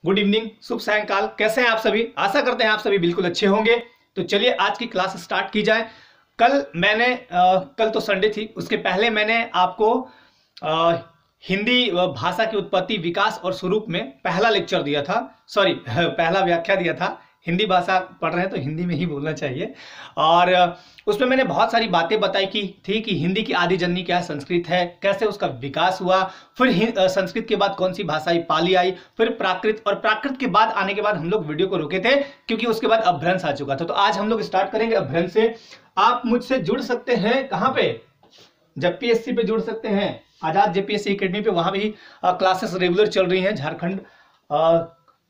Good evening, शुभ सायंकाल। कैसे हैं आप सभी? आशा करते हैं आप सभी बिल्कुल अच्छे होंगे। तो चलिए आज की क्लास स्टार्ट की जाए। कल तो संडे थी, उसके पहले मैंने आपको हिंदी भाषा की उत्पत्ति, विकास और स्वरूप में पहला लेक्चर दिया था, सॉरी पहला व्याख्या दिया था। हिंदी भाषा पढ़ रहे हैं तो हिंदी में ही बोलना चाहिए। और उसमें मैंने बहुत सारी बातें बताई थी कि हिंदी की आदि जननी क्या है, संस्कृत है, कैसे उसका विकास हुआ, फिर संस्कृत के बाद कौन सी भाषाएं पाली आई, फिर प्राकृत, और प्राकृत के बाद आने के बाद हम लोग वीडियो को रोके थे क्योंकि उसके बाद अपभ्रंश आ चुका था। तो आज हम लोग स्टार्ट करेंगे अपभ्रंश से। आप मुझसे जुड़ सकते हैं कहाँ पे? जब पीएससी पे जुड़ सकते हैं, आजाद जेपीएससी एकेडमी पे, वहां भी क्लासेस रेगुलर चल रही हैं। झारखंड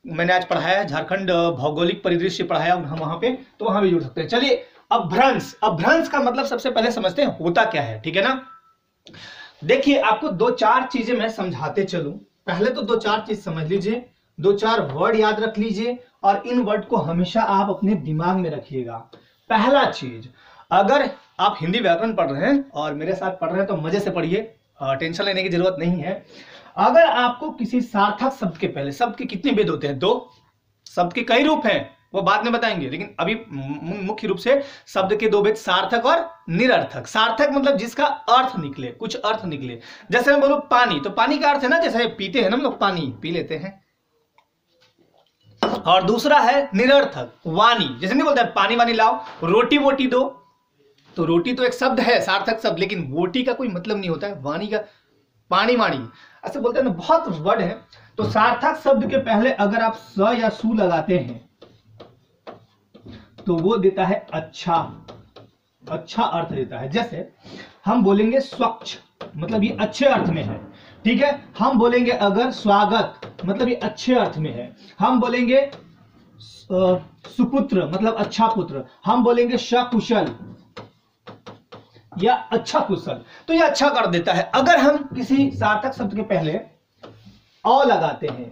मैंने आज पढ़ाया है, झारखंड भौगोलिक परिदृश्य पढ़ाया हम वहां पे, तो वहां भी जुड़ सकते हैं। चलिए अपभ्रंश, अपभ्रंश का मतलब सबसे पहले समझते हैं होता क्या है, ठीक है ना। देखिए आपको दो चार चीजें मैं समझाते चलूं। पहले तो दो चार चीज समझ लीजिए, दो चार वर्ड याद रख लीजिए और इन वर्ड को हमेशा आप अपने दिमाग में रखिएगा। पहला चीज, अगर आप हिंदी व्याकरण पढ़ रहे हैं और मेरे साथ पढ़ रहे हैं तो मजे से पढ़िए, टेंशन लेने की जरूरत नहीं है। अगर आपको किसी सार्थक शब्द के पहले, शब्द के कितने भेद होते हैं? दो। शब्द के कई रूप हैं, वो बाद में बताएंगे, लेकिन अभी मुख्य रूप से शब्द के दो भेद, सार्थक और निरर्थक। सार्थक मतलब जिसका अर्थ निकले, कुछ अर्थ निकले। जैसे मैं बोलूं पानी, तो पानी का अर्थ है ना, जैसे पीते हैं ना हम लोग, पानी पी लेते हैं। और दूसरा है निरर्थक, वाणी। जैसे नहीं बोलते पानी वानी लाओ, रोटी वोटी दो, तो रोटी तो एक शब्द है, सार्थक शब्द, लेकिन वोटी का कोई मतलब नहीं होता है। वाणी का पानी वाणी ऐसे बोलते हैं ना, बहुत वर्ड है। तो सार्थक शब्द के पहले अगर आप स या सु लगाते हैं तो वो देता है अच्छा, अच्छा अर्थ देता है। जैसे हम बोलेंगे स्वच्छ, मतलब ये अच्छे अर्थ में है, ठीक है। हम बोलेंगे अगर स्वागत, मतलब ये अच्छे अर्थ में है। हम बोलेंगे सुपुत्र, मतलब अच्छा पुत्र। हम बोलेंगे सकुशल या अच्छा कुशल, तो ये अच्छा कर देता है। अगर हम किसी सार्थक शब्द के पहले अ लगाते हैं,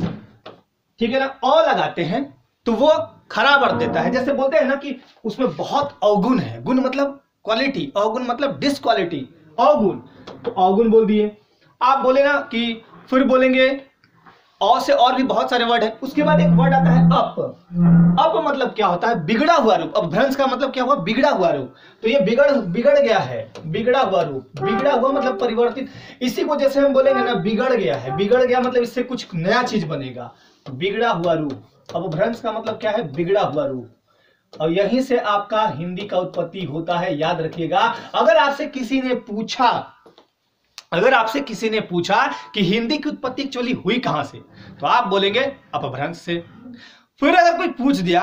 ठीक है ना, अ लगाते हैं तो वो खराब अर्थ देता है। जैसे बोलते हैं ना कि उसमें बहुत अवगुण है, गुण मतलब क्वालिटी, अवगुण मतलब डिसक्वालिटी, अवगुण, तो अवगुण बोल दिए। आप बोले ना कि फिर बोलेंगे अ से और भी बहुत सारे वर्ड है। उसके बाद एक वर्ड आता है अप। अप मतलब क्या होता है? बिगड़ा हुआ रूप। अपभ्रंश का मतलब क्या हुआ? बिगड़ा हुआ रूप। तो ये बिगड़ गया है, बिगड़ा हुआ रूप। बिगड़ा हुआ मतलब परिवर्तित। इसी को जैसे हम बोलेंगे ना, बिगड़ गया है, बिगड़ गया मतलब इससे कुछ नया चीज बनेगा, बिगड़ा हुआ रूप। अपभ्रंश का मतलब क्या है? बिगड़ा हुआ रूप। और यहीं से आपका हिंदी का उत्पत्ति होता है, याद रखिएगा। अगर आपसे किसी ने पूछा कि हिंदी की उत्पत्ति एक्चुअली हुई कहां से, तो आप बोलेंगे अपभ्रंश से। फिर अगर कोई पूछ दिया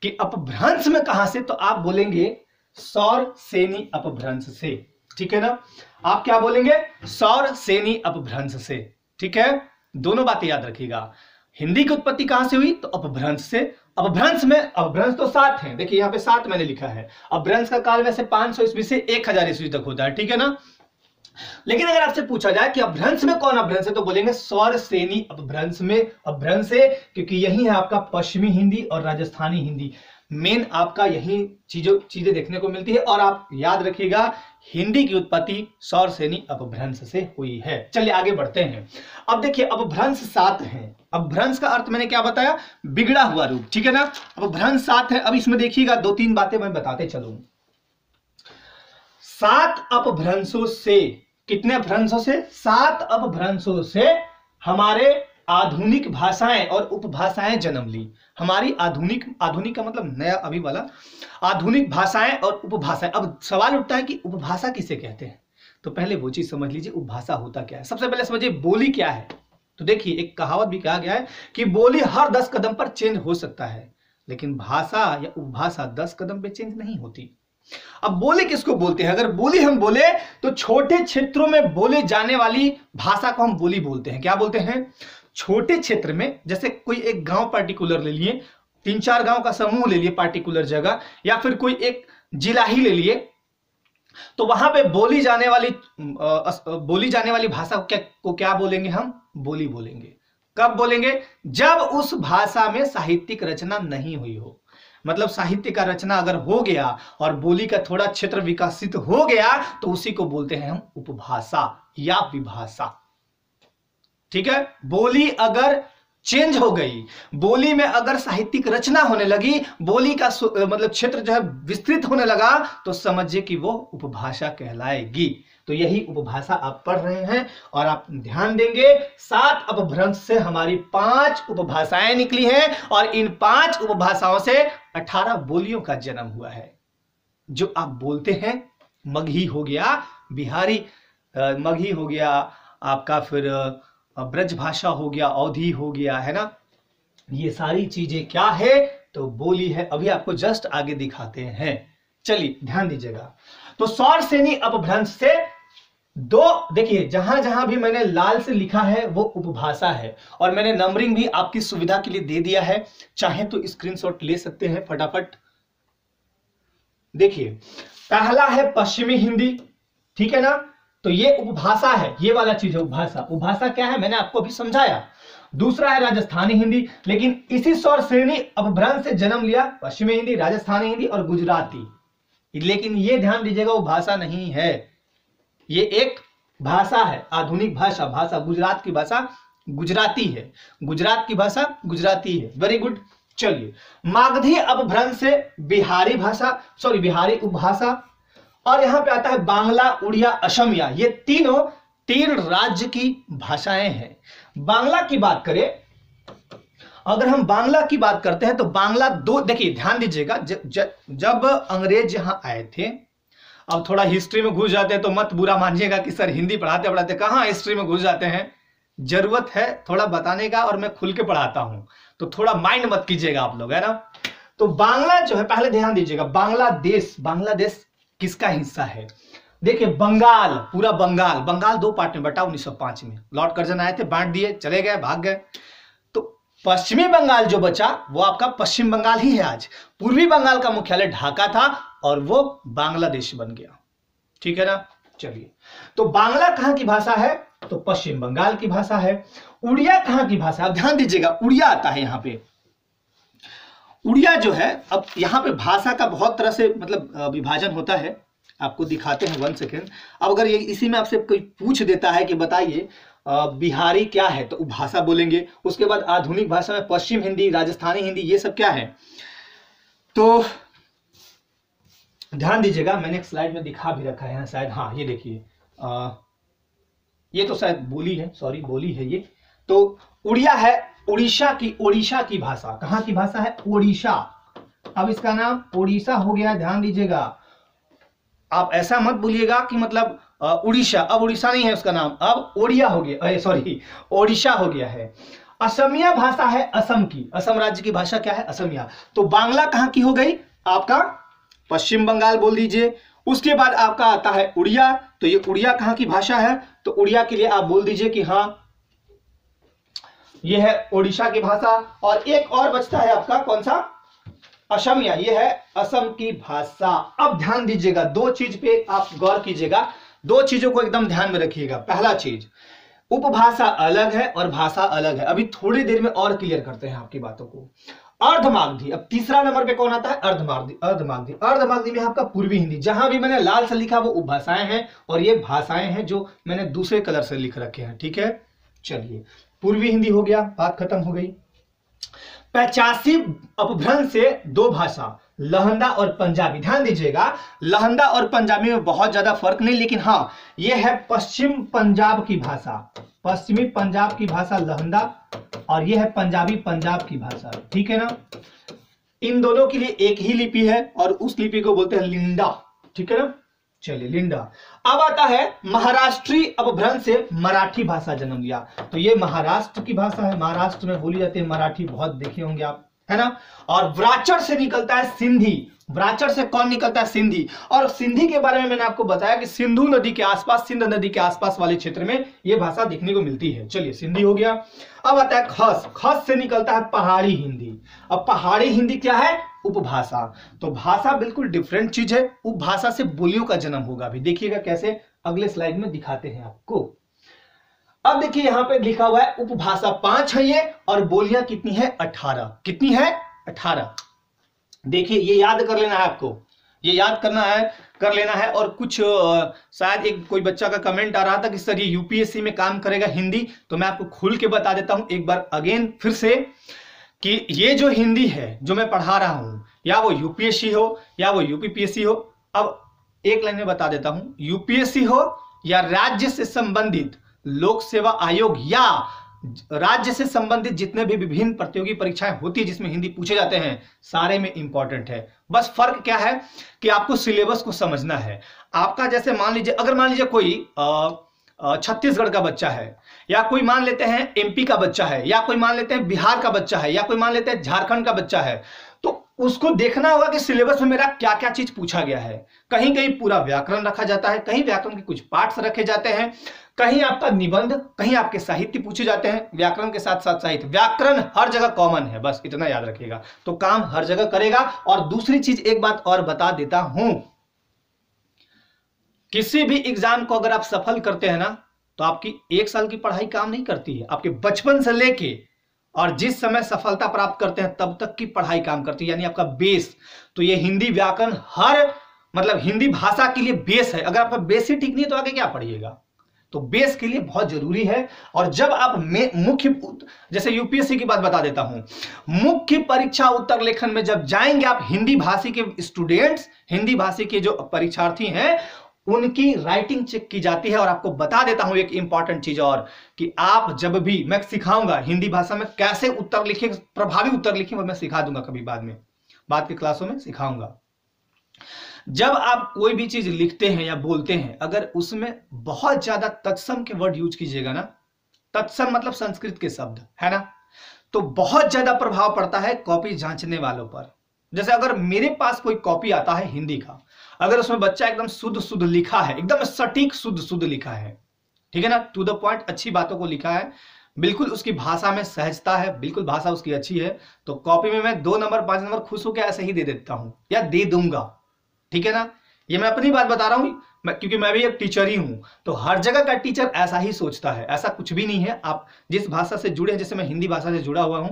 कि अपभ्रंश में कहां से, तो आप बोलेंगे सौर सेनी अपभ्रंश से, ठीक है ना। आप क्या बोलेंगे? सौर सेनी अपभ्रंश से, ठीक है। दोनों बातें याद रखिएगा। हिंदी की उत्पत्ति कहां से हुई? तो अपभ्रंश से। अपभ्रंश तो 7 है, देखिए यहां पे 7 मैंने लिखा है। अपभ्रंश का काल वैसे 500 ईस्वी से 1000 ईस्वी तक होता है, ठीक है ना। लेकिन अगर आपसे पूछा जाए कि अपभ्रंश में कौन अपभ्रंश है, तो बोलेंगे सौर सेनी अपभ्रंश में अपभ्रंश है, क्योंकि यही है आपका पश्चिमी हिंदी और राजस्थानी हिंदी। मेन आपका यही चीजें देखने को मिलती है। और आप याद रखिएगा, हिंदी की उत्पत्ति सौर सेनी अपभ्रंश से हुई है। चलिए आगे बढ़ते हैं। अब देखिए अपभ्रंश 7 है। अपभ्रंश का अर्थ मैंने क्या बताया? बिगड़ा हुआ रूप, ठीक है ना। अपभ्रंश 7 है। अब इसमें देखिएगा दो तीन बातें मैं बताते चलूं। 7 अपभ्रंशों से, कितने अपभ्रंशों से? 7 अपभ्रंशों से हमारे आधुनिक भाषाएं और उपभाषाएं जन्म ली। हमारी आधुनिक का मतलब नया, अभी वाला, आधुनिक भाषाएं और उपभाषाएं। अब सवाल उठता है कि उपभाषा किसे कहते हैं, तो पहले वो चीज समझ लीजिए, उपभाषा होता क्या है। सबसे पहले समझिए बोली क्या है। तो देखिए एक कहावत भी कहा गया है कि बोली हर 10 कदम पर चेंज हो सकता है, लेकिन भाषा या उपभाषा 10 कदम पे चेंज नहीं होती। अब बोली किसको बोलते हैं? अगर बोली हम बोले तो छोटे क्षेत्रों में बोले जाने वाली भाषा को हम बोली बोलते हैं। क्या बोलते हैं? छोटे क्षेत्र में, जैसे कोई एक गांव पार्टिकुलर ले लिए, 3-4 गांव का समूह ले लिए पार्टिकुलर जगह, या फिर कोई एक जिला ही ले लिए, तो वहां पे बोली जाने वाली भाषा को क्या बोलेंगे? हम बोली बोलेंगे। कब बोलेंगे? जब उस भाषा में साहित्यिक रचना नहीं हुई हो। मतलब साहित्य का रचना अगर हो गया और बोली का थोड़ा क्षेत्र विकसित हो गया, तो उसी को बोलते हैं हम उपभाषा या विभाषा, ठीक है। बोली अगर चेंज हो गई। बोली में अगर साहित्यिक रचना होने लगी, बोली का मतलब क्षेत्र जो है विस्तृत होने लगा, तो समझिए कि वो उपभाषा कहलाएगी। तो यही उपभाषा आप पढ़ रहे हैं और आप ध्यान देंगे 7 अपभ्रंश से हमारी 5 उपभाषाएं निकली हैं और इन 5 उपभाषाओं से 18 बोलियों का जन्म हुआ है। जो आप बोलते हैं, मगही हो गया, बिहारी मगही हो गया आपका, फिर ब्रज भाषा हो गया, अवधी हो गया, है ना। ये सारी चीजें क्या है, तो बोली है। अभी आपको जस्ट आगे दिखाते हैं, चलिए ध्यान दीजिएगा। तो स्वर श्रेणी अपभ्रंश से दो, देखिए जहां जहां भी मैंने लाल से लिखा है वो उपभाषा है और मैंने नंबरिंग भी आपकी सुविधा के लिए दे दिया है, चाहे तो स्क्रीनशॉट ले सकते हैं फटाफट। देखिए पहला है पश्चिमी हिंदी, ठीक है ना, तो ये उपभाषा है, ये वाला चीज है उपभाषा। उपभाषा क्या है मैंने आपको अभी समझाया। दूसरा है राजस्थानी हिंदी, लेकिन इसी स्वर श्रेणी अपभ्रंश से जन्म लिया पश्चिमी हिंदी, राजस्थानी हिंदी और गुजराती। लेकिन ये ध्यान दीजिएगा वो भाषा नहीं है, ये एक भाषा है, आधुनिक भाषा। भाषा गुजरात की भाषा गुजराती है, गुजरात की भाषा गुजराती है। Very good. चलिए मागधी अपभ्रंश से बिहारी भाषा, सॉरी बिहारी उपभाषा, और यहां पे आता है बांग्ला, उड़िया, असमिया। ये तीनों 3 राज्य की भाषाएं हैं। बांग्ला की बात करें, अगर हम बांग्ला की बात करते हैं तो बांग्ला दो, देखिए ध्यान दीजिएगा, जब अंग्रेज यहां आए थे, अब थोड़ा हिस्ट्री में घुस जाते हैं तो मत बुरा मानिएगा कि सर हिंदी पढ़ाते पढ़ाते कहां हिस्ट्री में घुस जाते हैं। जरूरत है थोड़ा बताने का और मैं खुल के पढ़ाता हूं, तो थोड़ा माइंड मत कीजिएगा आप लोग, है ना। तो बांग्ला जो है, पहले ध्यान दीजिएगा, बांग्लादेश, बांग्लादेश किसका हिस्सा है। देखिए बंगाल, पूरा बंगाल, बंगाल 2 पार्ट में बटा 1905 में, लॉर्ड कर्जन आए थे, बांट दिए, चले गए, भाग गए। तो पश्चिमी बंगाल जो बचा वो आपका पश्चिम बंगाल ही है आज। पूर्वी बंगाल का मुख्यालय ढाका था और वो बांग्लादेश बन गया, ठीक है ना। चलिए तो बांग्ला कहां की भाषा है, तो पश्चिम बंगाल की भाषा है। उड़िया कहां की भाषा, अब ध्यान दीजिएगा, उड़िया आता है यहां पे। उड़िया जो है, अब यहां पे भाषा का बहुत तरह से मतलब विभाजन होता है, आपको दिखाते हैं 1 सेकेंड। अब अगर ये इसी में आपसे कोई पूछ देता है कि बताइए बिहारी क्या है, तो भाषा बोलेंगे। उसके बाद आधुनिक भाषा में पश्चिम हिंदी, राजस्थानी हिंदी, ये सब क्या है। तो ध्यान दीजिएगा, मैंने एक स्लाइड में दिखा भी रखा है यहाँ शायद, हाँ ये देखिए, ये तो शायद बोली है, सॉरी बोली है ये। तो उड़िया है उड़ीसा की भाषा। कहां की भाषा है, ओडिशा। अब इसका नाम ओडिशा हो गया, ध्यान दीजिएगा। आप ऐसा मत बोलिएगा कि मतलब उड़ीसा, अब उड़ीसा नहीं है उसका नाम, अब ओडिया हो गया, सॉरी ओडिशा हो गया है। असमिया भाषा है असम की, असम राज्य की भाषा क्या है, असमिया। तो बांग्ला कहां की हो गई, आपका पश्चिम बंगाल बोल दीजिए। उसके बाद आपका आता है उड़िया, तो ये उड़िया कहां की भाषा है, तो उड़िया के लिए आप बोल दीजिए कि हाँ ये है ओडिशा की भाषा। और एक और बचता है आपका कौन सा, असमिया, ये है असम की भाषा। अब ध्यान दीजिएगा, 2 चीज पे आप गौर कीजिएगा, 2 चीजों को एकदम ध्यान में रखिएगा। पहला चीज, उपभाषा अलग है और भाषा अलग है। अभी थोड़ी देर में और क्लियर करते हैं आपकी बातों को। अर्धमागधी, अब तीसरा नंबर पे कौन आता है, अर्धमागधी। अर्धमागधी, अर्धमागधी में आपका पूर्वी हिंदी, जहां भी मैंने लाल से लिखा वो उपभाषाएं हैं और ये भाषाएं हैं जो मैंने दूसरे कलर से लिख रखे हैं, ठीक है। चलिए पूर्वी हिंदी हो गया, बात खत्म हो गई। 85 अपभ्रंश से 2 भाषा, लहंदा और पंजाबी। ध्यान दीजिएगा, लहंदा और पंजाबी में बहुत ज्यादा फर्क नहीं, लेकिन हाँ ये है पश्चिम पंजाब की भाषा, पश्चिमी पंजाब की भाषा लहंदा, और ये है पंजाबी पंजाब की भाषा, ठीक है ना। इन दोनों के लिए एक ही लिपि है और उस लिपि को बोलते हैं लिंडा, ठीक है ना। चलिए लिंडा। अब आता है महाराष्ट्री अपभ्रंश से मराठी भाषा जन्म लिया, तो ये महाराष्ट्र की भाषा है, महाराष्ट्र में बोली जाती है मराठी, बहुत देखे होंगे आप, है ना। और व्राचर से निकलता है सिंधी। व्राचर से कौन निकलता है, सिंधी। और सिंधी के बारे में मैंने आपको बताया कि सिंधु नदी के आसपास, सिंध नदी के आसपास वाले क्षेत्र में यह भाषा दिखने को मिलती है। चलिए सिंधी हो गया। अब आता है खस। खस से निकलता है पहाड़ी हिंदी। अब पहाड़ी हिंदी क्या है, उपभाषा। तो भाषा बिल्कुल डिफरेंट चीज है, उपभाषा से बोलियों का जन्म होगा। अभी देखिएगा कैसे, अगले स्लाइड में दिखाते हैं आपको। अब देखिए यहां पे लिखा हुआ है उपभाषा 5 है ये, और बोलियां कितनी है, 18। कितनी है, 18। देखिए ये याद कर लेना है आपको, ये याद करना है, कर लेना है। और कुछ शायद एक कोई बच्चा का कमेंट आ रहा था कि सर ये यूपीएससी में काम करेगा हिंदी, तो मैं आपको खुल के बता देता हूं एक बार अगेन फिर से कि ये जो हिंदी है जो मैं पढ़ा रहा हूं, या वो यूपीएससी हो या वो यूपीपीएससी हो, अब एक लाइन में बता देता हूं, यूपीएससी हो या राज्य से संबंधित लोक सेवा आयोग या राज्य से संबंधित जितने भी विभिन्न प्रतियोगी परीक्षाएं होती है जिसमें हिंदी पूछे जाते हैं, सारे में इंपॉर्टेंट है। बस फर्क क्या है कि आपको सिलेबस को समझना है। आपका जैसे मान लीजिए, अगर मान लीजिए कोई छत्तीसगढ़ का बच्चा है, या कोई मान लेते हैं एमपी का बच्चा है, या कोई मान लेते हैं बिहार का बच्चा है, या कोई मान लेते हैं झारखंड का बच्चा है, तो उसको देखना होगा कि सिलेबस में मेरा क्या क्या चीज पूछा गया है। कहीं कहीं पूरा व्याकरण रखा जाता है, कहीं व्याकरण के कुछ पार्ट्स रखे जाते हैं, कहीं आपका निबंध, कहीं आपके साहित्य पूछे जाते हैं, व्याकरण के साथ साथ साहित्य। व्याकरण हर जगह कॉमन है, बस इतना याद रखिएगा, तो काम हर जगह करेगा। और दूसरी चीज एक बात और बता देता हूं, किसी भी एग्जाम को अगर आप सफल करते हैं ना, तो आपकी एक साल की पढ़ाई काम नहीं करती है, आपके बचपन से लेके और जिस समय सफलता प्राप्त करते हैं तब तक की पढ़ाई काम करती है, यानी आपका बेस। तो ये हिंदी व्याकरण हर मतलब हिंदी भाषा के लिए बेस है। अगर आपका बेस ही ठीक नहीं है तो आगे क्या पढ़िएगा, तो बेस के लिए बहुत जरूरी है। और जब आप मुख्य, जैसे यूपीएससी की बात बता देता हूं, मुख्य परीक्षा उत्तर लेखन में जब जाएंगे आप, हिंदी भाषी के स्टूडेंट्स, हिंदी भाषी के जो परीक्षार्थी हैं, उनकी राइटिंग चेक की जाती है। और आपको बता देता हूं एक इंपॉर्टेंट चीज और, कि आप जब भी, मैं सिखाऊंगा हिंदी भाषा में कैसे उत्तर लिखें, प्रभावी उत्तर लिखें, वो मैं सिखा दूंगा कभी बाद में, बाद की क्लासों में सिखाऊंगा। जब आप कोई भी चीज लिखते हैं या बोलते हैं, अगर उसमें बहुत ज्यादा तत्सम के वर्ड यूज कीजिएगा ना, तत्सम मतलब संस्कृत के शब्द है ना, तो बहुत ज्यादा प्रभाव पड़ता है कॉपी जांचने वालों पर। जैसे अगर मेरे पास कोई कॉपी आता है हिंदी का, अगर उसमें बच्चा एकदम शुद्ध शुद्ध लिखा है, एकदम सटीक शुद्ध शुद्ध लिखा है, ठीक है ना, टू द पॉइंट, अच्छी बातों को लिखा है, बिल्कुल उसकी भाषा में सहजता है, बिल्कुल भाषा उसकी अच्छी है, तो कॉपी में मैं 2 नंबर 5 नंबर खुश होकर ऐसे ही दे देता हूं या दे दूंगा, ठीक है ना। ये मैं अपनी बात बता रहा हूं, क्योंकि मैं भी एक टीचर ही हूं, तो हर जगह का टीचर ऐसा ही सोचता है, ऐसा कुछ भी नहीं है। आप जिस भाषा से जुड़े हैं, जैसे मैं हिंदी भाषा से जुड़ा हुआ हूं,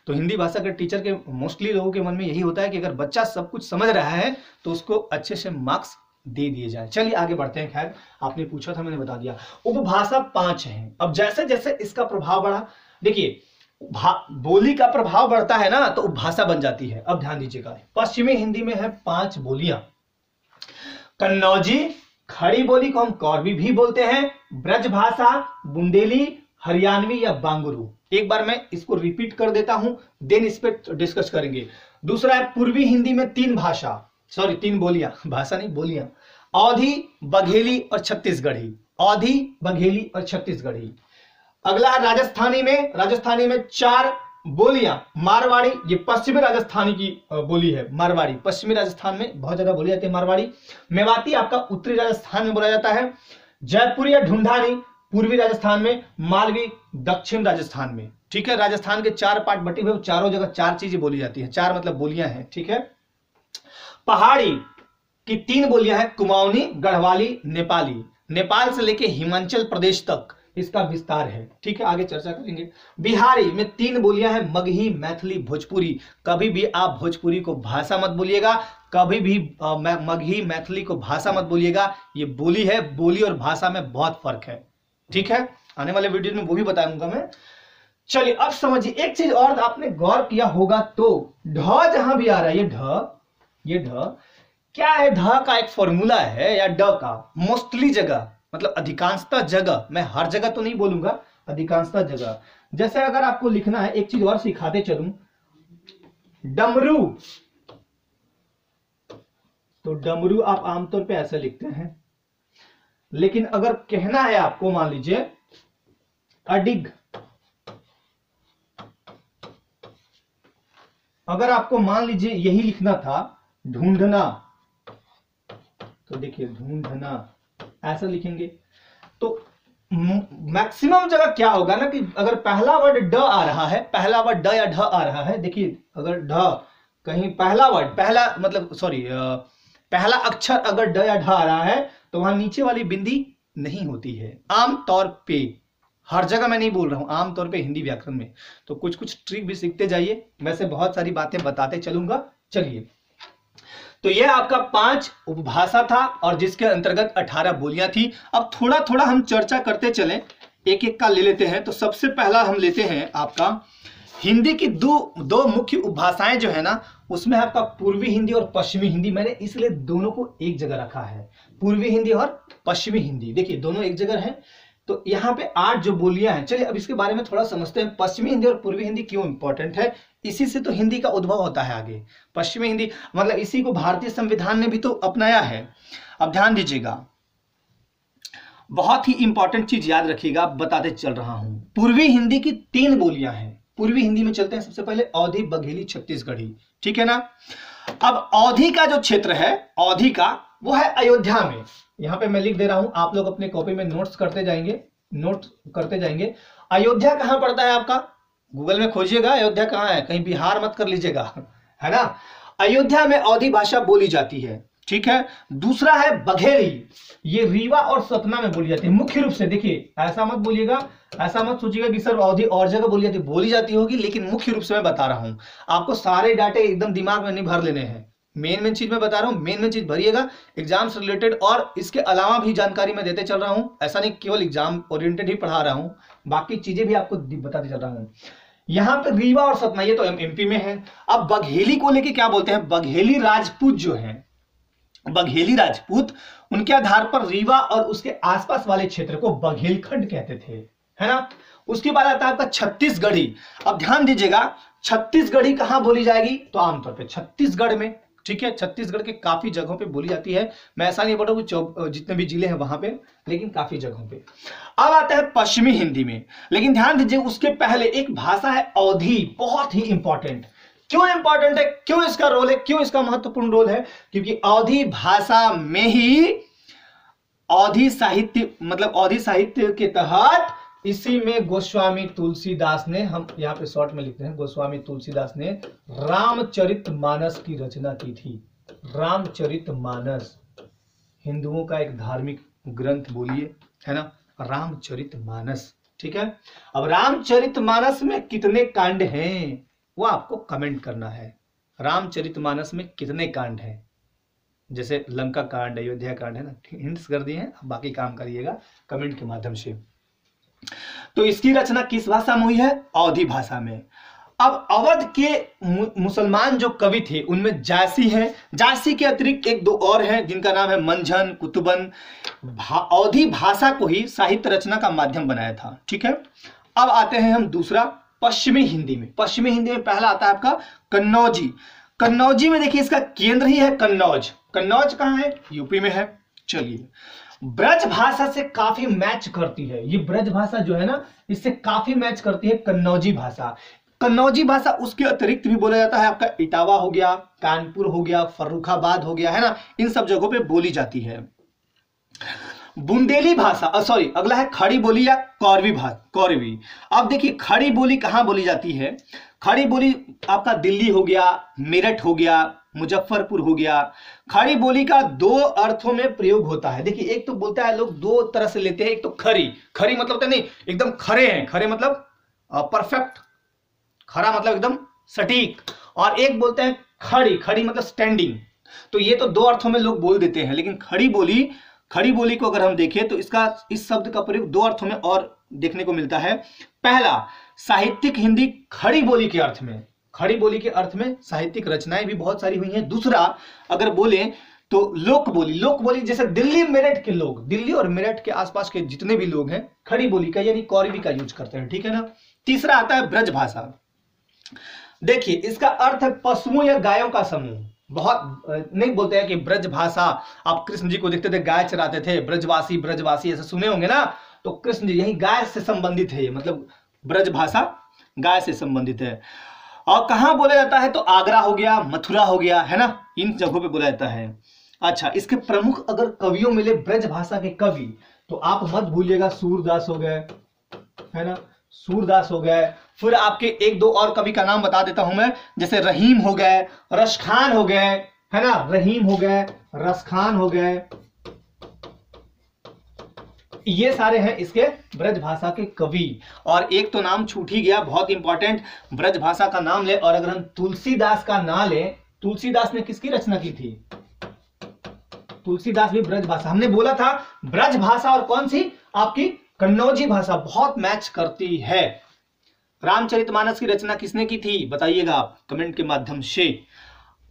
तो हिंदी भाषा के टीचर के मोस्टली लोगों के मन में यही होता है कि अगर बच्चा सब कुछ समझ रहा है तो उसको अच्छे से मार्क्स दे दिए जाए। चलिए आगे बढ़ते हैं। खैर आपने पूछा था, मैंने बता दिया। उपभाषा 5 है। अब जैसे जैसे इसका प्रभाव बढ़ा, देखिए बोली का प्रभाव बढ़ता है ना, तो उपभाषा बन जाती है। अब ध्यान दीजिएगा, पश्चिमी हिंदी में है 5 बोलियां। कन्नौजी, खड़ी बोली को हम कौरवी भी बोलते हैं, ब्रजभाषा, बुंदेली, हरियाणवी या बांगुरू। एक बार मैं इसको रिपीट कर देता हूं, देन इस पर डिस्कस करेंगे। दूसरा है पूर्वी हिंदी में 3 बोलियां, भाषा नहीं बोलियां, अवधी, बघेली और छत्तीसगढ़ी। अवधी, बघेली और छत्तीसगढ़ी। अगला है राजस्थानी में 4 बोलियां, मारवाड़ी, ये पश्चिमी राजस्थानी की बोली है, मारवाड़ी। पश्चिमी राजस्थान में बहुत ज्यादा बोली जाती है मारवाड़ी। मेवाती आपका उत्तरी राजस्थान में बोला जाता है। जयपुरी या ढूंढानी पूर्वी राजस्थान में, मालवी दक्षिण राजस्थान में। ठीक है, राजस्थान के 4 पार्ट बटे हुए, चारों जगह 4 चीजें बोली जाती है, 4 मतलब बोलियां हैं। ठीक है, पहाड़ी की 3 बोलियां हैं, कुमाऊनी, गढ़वाली, नेपाली। नेपाल से लेके हिमाचल प्रदेश तक इसका विस्तार है। ठीक है, आगे चर्चा करेंगे। बिहारी में 3 बोलियां हैं, मगही, मैथिली, भोजपुरी। कभी भी आप भोजपुरी को भाषा मत बोलिएगा, कभी भी मगही, मैथिली को भाषा मत बोलिएगा। ये बोली है, बोली और भाषा में बहुत फर्क है। ठीक है, आने वाले वीडियो में वो भी बताऊंगा मैं। चलिए अब समझिए एक चीज और, आपने गौर किया होगा तो ढ जहां भी आ रहा है, ये ढ क्या है, ढ का एक फॉर्मूला है, या ड का मोस्टली जगह, मतलब अधिकांशतः जगह, मैं हर जगह तो नहीं बोलूंगा, अधिकांशतः जगह। जैसे अगर आपको लिखना है, एक चीज और सिखाते चलूं, डमरू, तो डमरू आप आमतौर पे ऐसे लिखते हैं, लेकिन अगर कहना है आपको, मान लीजिए अडिग, अगर आपको मान लीजिए यही लिखना था ढूंढना, तो देखिए ढूंढना ऐसा लिखेंगे, तो मैक्सिमम जगह क्या होगा ना कि अगर पहला वर्ड ड आ रहा है, पहला वर्ड ड या ढ आ रहा है, देखिए अगर ढ कहीं पहला वर्ड, पहला अक्षर अगर ड या ढ आ रहा है, तो वहां नीचे वाली बिंदी नहीं होती है आमतौर पे। हर जगह मैं नहीं बोल रहा हूं, आमतौर पे हिंदी व्याकरण में। तो कुछ कुछ ट्रिक भी सीखते जाइए, वैसे बहुत सारी बातें बताते चलूंगा। चलिए तो यह आपका 5 उपभाषा था और जिसके अंतर्गत 18 बोलियां थी। अब थोड़ा थोड़ा हम चर्चा करते चलें, एक एक का ले लेते हैं। तो सबसे पहला हम लेते हैं आपका हिंदी की दो मुख्य उपभाषाएं जो है ना, उसमें आपका पूर्वी हिंदी और पश्चिमी हिंदी। मैंने इसलिए दोनों को एक जगह रखा है, पूर्वी हिंदी और पश्चिमी हिंदी। देखिए दोनों एक जगह है, तो यहाँ पे 8 जो बोलियां हैं। चलिए अब इसके बारे में थोड़ा समझते हैं, पश्चिमी हिंदी और पूर्वी हिंदी क्यों इंपॉर्टेंट है। इसी से तो हिंदी का उद्भव होता है आगे। पश्चिमी हिंदी मतलब इसी को भारतीय संविधान ने भी तो अपनाया है। अब ध्यान दीजिएगा, बहुत ही इंपॉर्टेंट चीज याद रखिएगा, बताते चल रहा हूं। पूर्वी हिंदी की 3 बोलियां हैं। पूर्वी हिंदी में चलते हैं सबसे पहले अवधी, बघेली, छत्तीसगढ़ी, ठीक है ना। अब अवधी का जो क्षेत्र है, अवधी का, वो है अयोध्या में। यहां पे मैं लिख दे रहा हूं, आप लोग अपने कॉपी में नोट करते जाएंगे। अयोध्या कहां पड़ता है आपका, गूगल में खोजिएगा अयोध्या कहां है, कहीं बिहार मत कर लीजिएगा, है ना। अयोध्या में अवधी भाषा बोली जाती है, ठीक है। दूसरा है बघेली, ये रीवा और सतना में बोली जाती है मुख्य रूप से। देखिए ऐसा मत बोलिएगा, ऐसा मत सोचिएगा कि सर अवधी और जगह बोली जाती होगी, लेकिन मुख्य रूप से मैं बता रहा हूं आपको। सारे डाटे एकदम दिमाग में नहीं भर लेने हैं, मेन चीज मैं बता रहा हूं, मेन चीज भरिएगा एग्जाम से रिलेटेड। और इसके अलावा भी जानकारी मैं देते चल रहा हूं, ऐसा नहीं केवल एग्जाम ओरिएंटेड ही पढ़ा रहा हूं, बाकी चीजें भी आपको बताते चल रहा हूं। यहां पे रीवा और सतना ये तो एमपी में है। अब बघेली को लेके क्या बोलते हैं, बघेली राजपूत जो है, बघेली राजपूत, उनके आधार पर रीवा और उसके आसपास वाले क्षेत्र को बघेलखंड कहते थे, है ना। उसके बाद आता है आपका छत्तीसगढ़ी। अब ध्यान दीजिएगा, छत्तीसगढ़ी कहां बोली जाएगी, तो आमतौर पे छत्तीसगढ़ में, ठीक है। छत्तीसगढ़ के काफी जगहों पे बोली जाती है, मैं ऐसा नहीं बोल रहा हूं जितने भी जिले हैं वहां पे, लेकिन काफी जगहों पे। अब आता है पश्चिमी हिंदी में, लेकिन ध्यान दीजिए उसके पहले एक भाषा है अवधी, बहुत ही इंपॉर्टेंट। क्यों इंपॉर्टेंट है, क्यों इसका रोल है, क्यों इसका महत्वपूर्ण रोल है, क्योंकि अवधी भाषा में ही अवधी साहित्य, मतलब अवधी साहित्य के तहत इसी में गोस्वामी तुलसीदास ने, हम यहाँ पे शॉर्ट में लिखते हैं, गोस्वामी तुलसीदास ने रामचरितमानस की रचना की थी। रामचरितमानस हिंदुओं का एक धार्मिक ग्रंथ बोलिए, है ना, रामचरितमानस, ठीक है। अब रामचरितमानस में कितने कांड हैं वो आपको कमेंट करना है। रामचरितमानस में कितने कांड हैं, जैसे लंका कांड, अयोध्या कांड, है ना, हिंट्स कर दिए हैं, बाकी काम करिएगा कमेंट के माध्यम से। तो इसकी रचना किस भाषा में हुई है, अवधी भाषा में। अब अवध के मुसलमान जो कवि थे उनमें जायसी है, जायसी के अतिरिक्त 1-2 और हैं जिनका नाम है मंझन, कुतुबन। अवधी भाषा को ही साहित्य रचना का माध्यम बनाया था, ठीक है। अब आते हैं हम दूसरा पश्चिमी हिंदी में। पश्चिमी हिंदी में पहला आता है आपका कन्नौजी। कन्नौजी में देखिए इसका केंद्र ही है कन्नौज। कन्नौज कहां है, यूपी में है। चलिए, ब्रज भाषा से काफी मैच करती है ये ब्रज भाषा जो है ना, इससे काफी मैच करती है कन्नौजी भाषा। कन्नौजी भाषा उसके अतिरिक्त भी बोला जाता है, आपका इटावा हो गया, कानपुर हो गया, फर्रुखाबाद हो गया, है ना, इन सब जगहों पे बोली जाती है। बुंदेली भाषा, सॉरी अगला है खड़ी बोली या कौरवी भाषा, कौरवी। अब देखिए खड़ी बोली कहां बोली जाती है, खड़ी बोली आपका दिल्ली हो गया, मेरठ हो गया, मुजफ्फरपुर हो गया। खड़ी बोली का 2 अर्थों में प्रयोग होता है। देखिए एक तो बोलता है लोग 2 तरह से लेते हैं, एक तो खरी, खरी मतलब नहीं एकदम खरे हैं, खरे मतलब परफेक्ट, खरा मतलब एकदम सटीक, और एक बोलते हैं खड़ी, खड़ी मतलब स्टैंडिंग। तो ये तो 2 अर्थों में लोग बोल देते हैं, लेकिन खड़ी बोली को अगर हम देखें तो इसका, इस शब्द का प्रयोग 2 अर्थों में और देखने को मिलता है। पहला, साहित्यिक हिंदी खड़ी बोली के अर्थ में, खड़ी बोली के अर्थ में साहित्यिक रचनाएं भी बहुत सारी हुई हैं। दूसरा अगर बोले तो लोक बोली, लोक बोली जैसे दिल्ली मेरठ के लोग, दिल्ली और मेरठ के आसपास के जितने भी लोग हैं खड़ी बोली का यानी कौरवी का यूज करते हैं, ठीक है ना। तीसरा आता है ब्रज भाषा। देखिए इसका अर्थ है पशुओं या गायों का समूह। बहुत नहीं बोलते हैं कि ब्रज भाषा, आप कृष्ण जी को देखते थे गाय चराते थे, ब्रजवासी ब्रजवासी ऐसे सुने होंगे ना, तो कृष्ण जी यही गाय से संबंधित है, मतलब ब्रज भाषा गाय से संबंधित है। और कहां बोला जाता है तो आगरा हो गया, मथुरा हो गया, है ना, इन जगहों पे बोला जाता है। अच्छा, इसके प्रमुख अगर कवियों मिले ब्रज भाषा के कवि तो आप मत भूलिएगा सूरदास हो गए, है ना, सूरदास हो गए। फिर आपके 1-2 और कवि का नाम बता देता हूं मैं, जैसे रहीम हो गए, रसखान हो गए, है ना, रहीम हो गए, रसखान हो गए, ये सारे हैं इसके ब्रज भाषा के कवि। और एक तो नाम छूट ही गया, बहुत इंपॉर्टेंट, ब्रज भाषा का नाम ले, और अगर हम तुलसीदास का नाम लें तुलसीदास ने किसकी रचना की थी? तुलसीदास भी ब्रज भाषा, हमने बोला था ब्रज भाषा और कौन सी आपकी कन्नौजी भाषा बहुत मैच करती है। रामचरितमानस की रचना किसने की थी बताइएगा आप कमेंट के माध्यम से।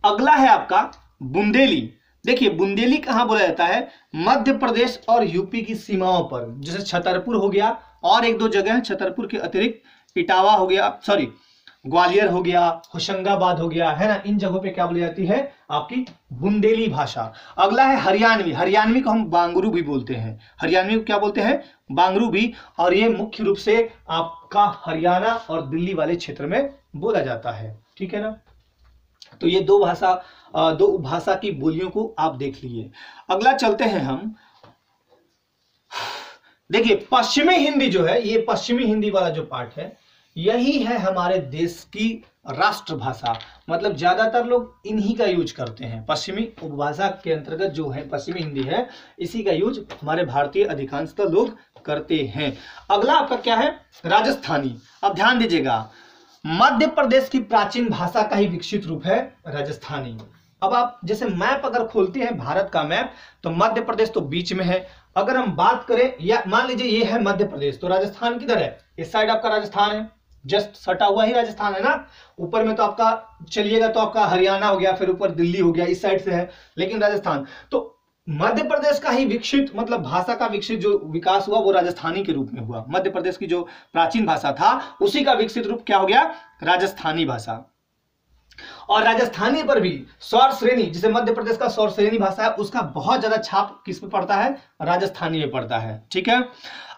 अगला है आपका बुंदेली। देखिए बुंदेली कहां बोला जाता है? मध्य प्रदेश और यूपी की सीमाओं पर, जैसे छतरपुर हो गया और एक दो जगह है छतरपुर के अतिरिक्त, इटावा हो गया, सॉरी ग्वालियर हो गया, होशंगाबाद हो गया, है ना, इन जगहों पे क्या बोली जाती है? आपकी बुंदेली भाषा। अगला है हरियाणवी। हरियाणवी को हम बांगरू भी बोलते हैं। हरियाणवी को क्या बोलते हैं? बांगरू भी। और ये मुख्य रूप से आपका हरियाणा और दिल्ली वाले क्षेत्र में बोला जाता है, ठीक है ना। तो ये दो भाषा की बोलियों को आप देख लीजिए। अगला चलते हैं हम, देखिए पश्चिमी हिंदी जो है, ये पश्चिमी हिंदी वाला जो पार्ट है, यही है हमारे देश की राष्ट्रभाषा। मतलब ज्यादातर लोग इन्हीं का यूज करते हैं। पश्चिमी उपभाषा के अंतर्गत जो है पश्चिमी हिंदी है, इसी का यूज हमारे भारतीय अधिकांशतः लोग करते हैं। अगला आपका क्या है? राजस्थानी। अब ध्यान दीजिएगा, मध्य प्रदेश की प्राचीन भाषा का ही विकसित रूप है राजस्थानी। अब आप जैसे मैप अगर खोलते हैं भारत का मैप, तो मध्य प्रदेश तो बीच में है। अगर हम बात करें, या मान लीजिए ये है मध्य प्रदेश, तो राजस्थान किधर है? इस साइड आपका राजस्थान है, जस्ट सटा हुआ ही राजस्थान है ना। ऊपर में तो आपका चलिएगा तो आपका हरियाणा हो गया, फिर ऊपर दिल्ली हो गया, इस साइड से है, लेकिन राजस्थान तो मध्य प्रदेश का ही विकसित, मतलब भाषा का विकसित जो विकास हुआ वो राजस्थानी के रूप में हुआ। मध्य प्रदेश की जो प्राचीन भाषा था उसी का विकसित रूप क्या हो गया? राजस्थानी भाषा। और राजस्थानी पर भी स्वर श्रेणी, जिसे मध्य प्रदेश का स्वर श्रेणी भाषा है, उसका बहुत ज्यादा छाप किस पे पड़ता है? राजस्थानी में पड़ता है, ठीक है।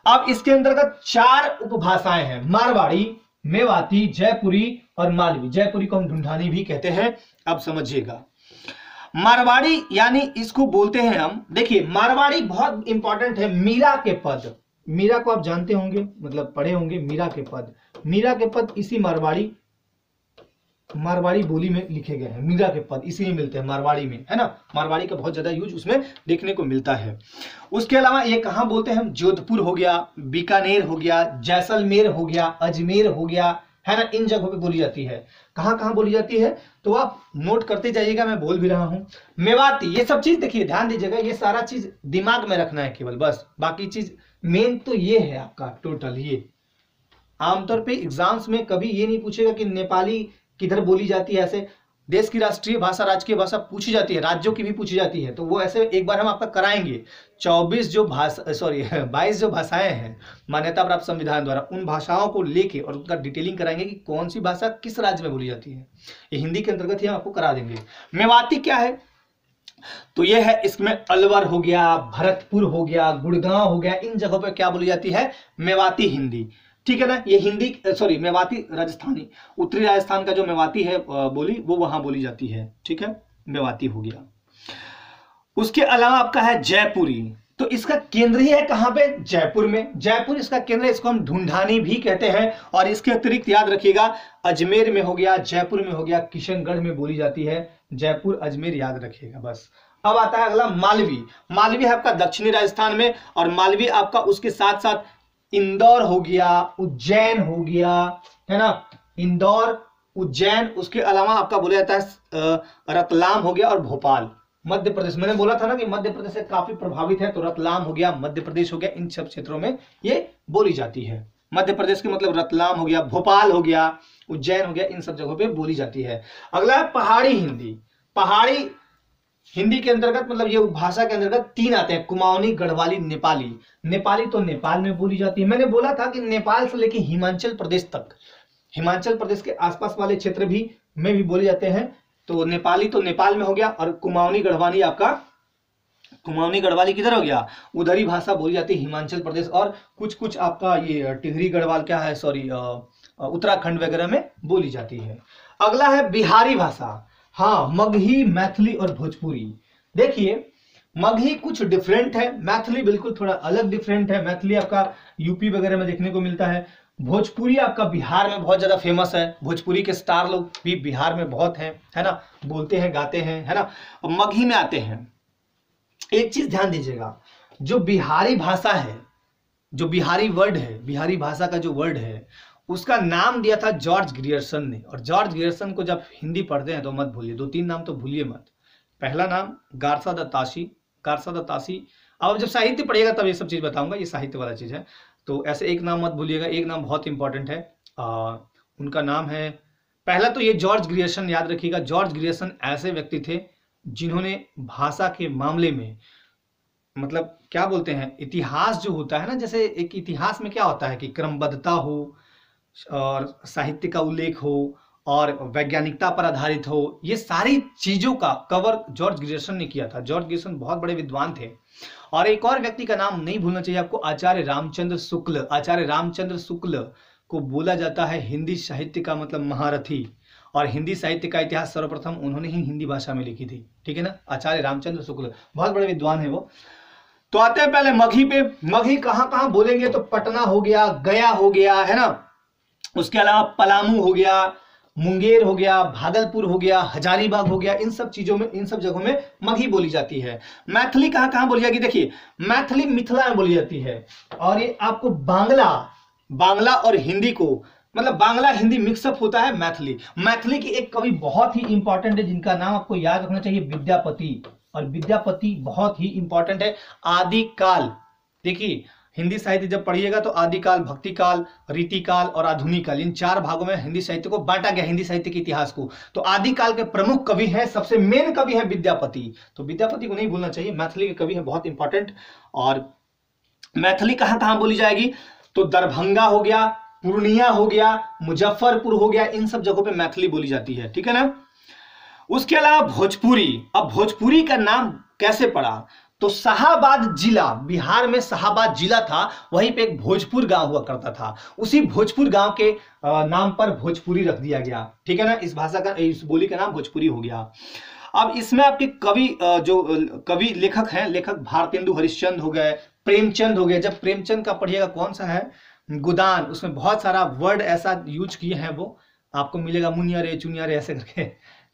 अब इसके अंतर्गत 4 उपभाषाएं हैं, मारवाड़ी, मेवाती, जयपुरी और मालवी। जयपुरी को हम ढूंढानी भी कहते हैं। अब समझिएगा, मारवाड़ी यानी इसको बोलते हैं हम, देखिए मारवाड़ी बहुत इंपॉर्टेंट है। मीरा के पद, मीरा को आप जानते होंगे, मतलब पढ़े होंगे, मीरा के पद, मीरा के पद इसी मारवाड़ी बोली में लिखे गए हैं। मीरा के पद इसी में मिलते हैं मारवाड़ी में, है ना। मारवाड़ी का बहुत ज्यादा यूज उसमें देखने को मिलता है। उसके अलावा ये कहां बोलते हैं हम? जोधपुर हो गया, बीकानेर हो गया, जैसलमेर हो गया, अजमेर हो गया, है ना, इन जगहों पे बोली जाती है। कहां कहां बोली जाती है तो आप नोट करते जाइएगा, मैं बोल भी रहा हूं। मेवाती, ये सब चीज देखिए ध्यान दीजिएगा, ये सारा चीज दिमाग में रखना है केवल, बस। बाकी चीज मेन तो ये है आपका टोटल। ये आमतौर पे एग्जाम्स में कभी ये नहीं पूछेगा कि नेपाली किधर बोली जाती है। ऐसे देश की राष्ट्रीय भाषा, राजकीय भाषा पूछी जाती है, राज्यों की भी पूछी जाती है, तो वो ऐसे एक बार हम आपका कराएंगे। 22 जो भाषाएं हैं मान्यता प्राप्त संविधान द्वारा, उन भाषाओं को लेके और उनका डिटेलिंग कराएंगे कि कौन सी भाषा किस राज्य में बोली जाती है। ये हिंदी के अंतर्गत ही हम आपको करा देंगे। मेवाती क्या है? तो ये है, इसमें अलवर हो गया, भरतपुर हो गया, गुड़गांव हो गया, इन जगहों पर क्या बोली जाती है? मेवाती हिंदी, ठीक है ना। ये हिंदी मेवाती राजस्थानी, उत्तरी राजस्थान का जो मेवाती है बोली, वो वहां बोली जाती है, ठीक है, मेवाती हो गया। उसके अलावा आपका है जयपुरी, तो इसका केंद्र ही है कहां पे? जयपुर में। जयपुर इसका केंद्र है, इसको हम ढूंढानी भी कहते हैं। और इसके अतिरिक्त याद रखिएगा, अजमेर में हो गया, जयपुर में हो गया, किशनगढ़ में बोली जाती है। जयपुर, अजमेर याद रखिएगा बस। अब आता है अगला मालवी। मालवी है आपका दक्षिणी राजस्थान में, और मालवी आपका उसके साथ साथ इंदौर हो गया, उज्जैन हो गया, है ना, इंदौर, उज्जैन। उसके अलावा आपका बोला जाता है रतलाम हो गया और भोपाल। मध्य प्रदेश, मैंने बोला था ना कि मध्य प्रदेश से काफी प्रभावित है, तो रतलाम हो गया, मध्य प्रदेश हो गया, इन सब क्षेत्रों में ये बोली जाती है। मध्य प्रदेश के मतलब रतलाम हो गया, भोपाल हो गया, उज्जैन हो गया, इन सब जगहों पे बोली जाती है। अगला है पहाड़ी हिंदी। पहाड़ी हिंदी के अंतर्गत, मतलब ये भाषा के अंतर्गत 3 आते हैं, कुमाऊनी, गढ़वाली, नेपाली। नेपाली तो नेपाल में बोली जाती है। मैंने बोला था कि नेपाल से लेकर हिमाचल प्रदेश तक, हिमाचल प्रदेश के आसपास वाले क्षेत्र भी में भी बोले जाते हैं। तो नेपाली तो नेपाल में हो गया, और कुमाऊनी गढ़वाली आपका, कुमाऊनी गढ़वाली किधर हो गया? उधर ही भाषा बोली जाती है, हिमाचल प्रदेश। और कुछ कुछ आपका ये टिहरी गढ़वाल क्या है, सॉरी उत्तराखंड वगैरह में बोली जाती है। अगला है बिहारी भाषा। हाँ, मगही, मैथिली और भोजपुरी। देखिए मगही कुछ डिफरेंट है, मैथिली बिल्कुल थोड़ा अलग डिफरेंट है। मैथिली आपका यूपी वगैरह में देखने को मिलता है। भोजपुरी आपका बिहार में बहुत ज्यादा फेमस है। भोजपुरी के स्टार लोग भी बिहार में बहुत हैं, है ना, बोलते हैं, गाते हैं, है ना। मगही में आते हैं। एक चीज ध्यान दीजिएगा, जो बिहारी भाषा है, जो बिहारी वर्ड है, बिहारी भाषा का जो वर्ड है, उसका नाम दिया था जॉर्ज ग्रियर्सन ने। और जॉर्ज ग्रियर्सन को जब हिंदी पढ़ते हैं तो मत भूलिए, 2-3 नाम तो भूलिए मत। पहला नाम गारसा द ताशी, गारसा द ताशी। अब जब साहित्य पढ़िएगा तब ये सब चीज बताऊंगा, ये साहित्य वाला चीज है। तो ऐसे एक नाम मत भूलिएगा, एक नाम बहुत इंपॉर्टेंट है। उनका नाम है, पहला तो ये जॉर्ज ग्रियर्सन याद रखिएगा। जॉर्ज ग्रियर्सन ऐसे व्यक्ति थे जिन्होंने भाषा के मामले में, मतलब क्या बोलते हैं, इतिहास जो होता है ना, जैसे एक इतिहास में क्या होता है कि क्रमबद्धता हो और साहित्य का उल्लेख हो और वैज्ञानिकता पर आधारित हो, ये सारी चीजों का कवर जॉर्ज ग्रियर्सन ने किया था। जॉर्ज ग्रियर्सन बहुत बड़े विद्वान थे। और एक और व्यक्ति का नाम नहीं भूलना चाहिए आपको, आचार्य रामचंद्र शुक्ल। आचार्य रामचंद्र शुक्ल को बोला जाता है हिंदी साहित्य का मतलब महारथी, और हिंदी साहित्य का इतिहास सर्वप्रथम उन्होंने ही हिंदी भाषा में लिखी थी, ठीक है ना। आचार्य रामचंद्र शुक्ल बहुत बड़े विद्वान है वो। तो आते हैं पहले मगही पे। मगही कहाँ कहाँ बोलेंगे तो पटना हो गया, गया हो गया, है ना। उसके अलावा पलामू हो गया, मुंगेर हो गया, भागलपुर हो गया, हजारीबाग हो गया, इन सब चीजों में, इन सब जगहों में मगही बोली जाती है। मैथिली कहाँ कहाँ बोली जाएगी, देखिए मैथिली मिथिला में बोली जाती है। और ये आपको बांग्ला, बांग्ला और हिंदी को, मतलब बांग्ला हिंदी मिक्सअप होता है मैथिली। मैथिली की एक कवि बहुत ही इंपॉर्टेंट है जिनका नाम आपको याद रखना चाहिए, विद्यापति। और विद्यापति बहुत ही इंपॉर्टेंट है। आदिकाल, देखिए हिंदी साहित्य जब पढ़िएगा तो आदिकाल, भक्तिकाल, रीतिकाल और आधुनिक काल, इन 4 भागों में हिंदी साहित्य को बांटा गया, हिंदी साहित्य के इतिहास को। तो आदिकाल के प्रमुख कवि हैं, सबसे मेन कवि है विद्यापति। तो विद्यापति को नहीं भूलना चाहिए, मैथिली के कवि हैं बहुत इंपॉर्टेंट। और मैथिली कहां कहां बोली जाएगी तो दरभंगा हो गया, पूर्णिया हो गया, मुजफ्फरपुर हो गया, इन सब जगहों पे मैथिली बोली जाती है, ठीक है ना। उसके अलावा भोजपुरी। अब भोजपुरी का नाम कैसे पड़ा तो शाहाबाद जिला, बिहार में शाहाबाद जिला था, वहीं पे एक भोजपुर गांव हुआ करता था, उसी भोजपुर गांव के नाम पर भोजपुरी रख दिया गया, ठीक है ना। इस भाषा का, इस बोली का नाम भोजपुरी हो गया। अब इसमें आपके कवि, जो कवि लेखक हैं, लेखक भारतेंदु हरिश्चंद्र हो गए, प्रेमचंद हो गए। जब प्रेमचंद का पढ़िएगा, कौन सा है, गोदान, उसमें बहुत सारा वर्ड ऐसा यूज किए हैं, वो आपको मिलेगा, मुनिया रे चुनिया रे ऐसे करके,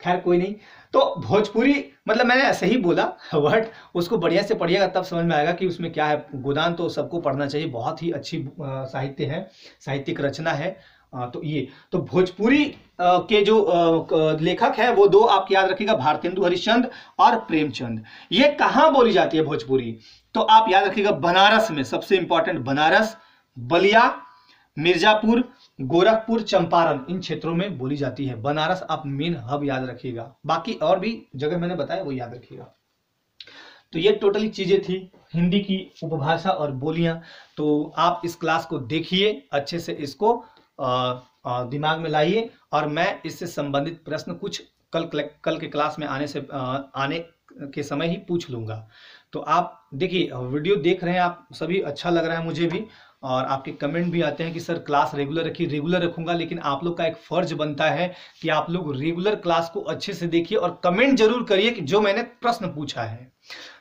खैर कोई नहीं। तो भोजपुरी मतलब मैंने ऐसे ही बोला वर्ड, उसको बढ़िया से पढ़िएगा तब समझ में आएगा कि उसमें क्या है। गोदान तो सबको पढ़ना चाहिए, बहुत ही अच्छी साहित्य है, साहित्यिक रचना है। तो ये तो भोजपुरी के जो लेखक है वो 2 आप याद रखिएगा, भारतेंदु हरिश्चंद्र और प्रेमचंद। ये कहाँ बोली जाती है भोजपुरी तो आप याद रखिएगा, बनारस में, सबसे इंपॉर्टेंट बनारस, बलिया, मिर्जापुर, गोरखपुर, चंपारण, इन क्षेत्रों में बोली जाती है। बनारस आप मेन हब याद रखिएगा, बाकी और भी जगह मैंने बताया वो याद रखिएगा। तो ये टोटली चीजें थी हिंदी की उपभाषा और बोलियां। तो आप इस क्लास को देखिए अच्छे से, इसको दिमाग में लाइए, और मैं इससे संबंधित प्रश्न कुछ कल के क्लास में आने के समय ही पूछ लूंगा। तो आप देखिए, वीडियो देख रहे हैं आप सभी, अच्छा लग रहा है मुझे भी, और आपके कमेंट भी आते हैं कि सर क्लास रेगुलर रखिए। रेगुलर रखूंगा, लेकिन आप लोग का एक फर्ज बनता है कि आप लोग रेगुलर क्लास को अच्छे से देखिए और कमेंट जरूर करिए कि जो मैंने प्रश्न पूछा है,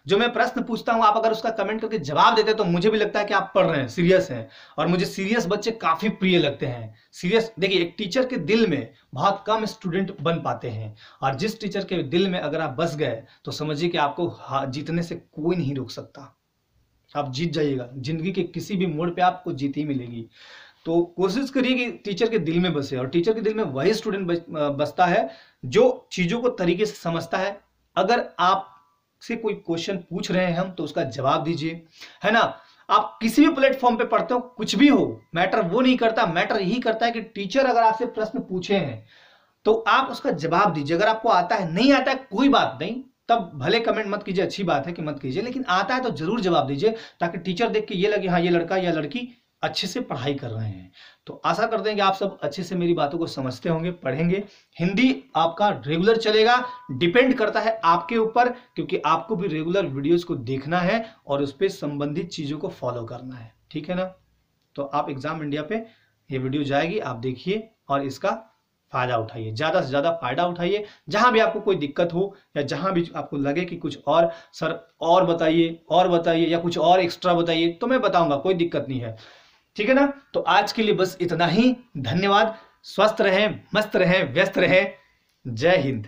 जो मैं प्रश्न पूछता हूं, आप अगर उसका कमेंट करके जवाब देते हैं तो मुझे भी लगता है कि आप पढ़ रहे हैं, सीरियस हैं। और मुझे सीरियस बच्चे काफी प्रिय लगते हैं। सीरियस, देखिए एक टीचर के दिल में बहुत कम स्टूडेंट बन पाते हैं, और जिस टीचर के दिल में अगर आप बस गए तो समझिए कि आपको जीतने से कोई नहीं रोक सकता। आप जीत जाइएगा, जिंदगी के किसी भी मोड़ पे आपको जीत ही मिलेगी। तो कोशिश करिए कि टीचर के दिल में बसे, और टीचर के दिल में वही स्टूडेंट बसता है जो चीजों को तरीके से समझता है। अगर आप से कोई क्वेश्चन पूछ रहे हैं हम, तो उसका जवाब दीजिए, है ना। आप किसी भी प्लेटफॉर्म पे पढ़ते हो, कुछ भी हो, मैटर वो नहीं करता, मैटर यही करता है कि टीचर अगर आपसे प्रश्न पूछे हैं तो आप उसका जवाब दीजिए। अगर आपको आता है, नहीं आता है कोई बात नहीं, तब भले कमेंट मत कीजिए, अच्छी बात है कि मत कीजिए, लेकिन आता है तो जरूर जवाब दीजिए, ताकि टीचर देख के ये लगे हाँ ये लड़का या लड़की अच्छे से पढ़ाई कर रहे हैं। तो आशा करते हैं कि आप सब अच्छे से मेरी बातों को समझते होंगे, पढ़ेंगे। हिंदी आपका रेगुलर चलेगा, डिपेंड करता है आपके ऊपर, क्योंकि आपको भी रेगुलर वीडियोस को देखना है और उस पर संबंधित चीजों को फॉलो करना है, ठीक है ना। तो आप एग्जाम इंडिया पे ये वीडियो जाएगी, आप देखिए और इसका फायदा उठाइए, ज्यादा से ज्यादा फायदा उठाइए। जहां भी आपको कोई दिक्कत हो या जहां भी आपको लगे कि कुछ और सर और बताइए या कुछ और एक्स्ट्रा बताइए, तो मैं बताऊंगा, कोई दिक्कत नहीं है, ठीक है ना। तो आज के लिए बस इतना ही, धन्यवाद। स्वस्थ रहें, मस्त रहें, व्यस्त रहें। जय हिंद।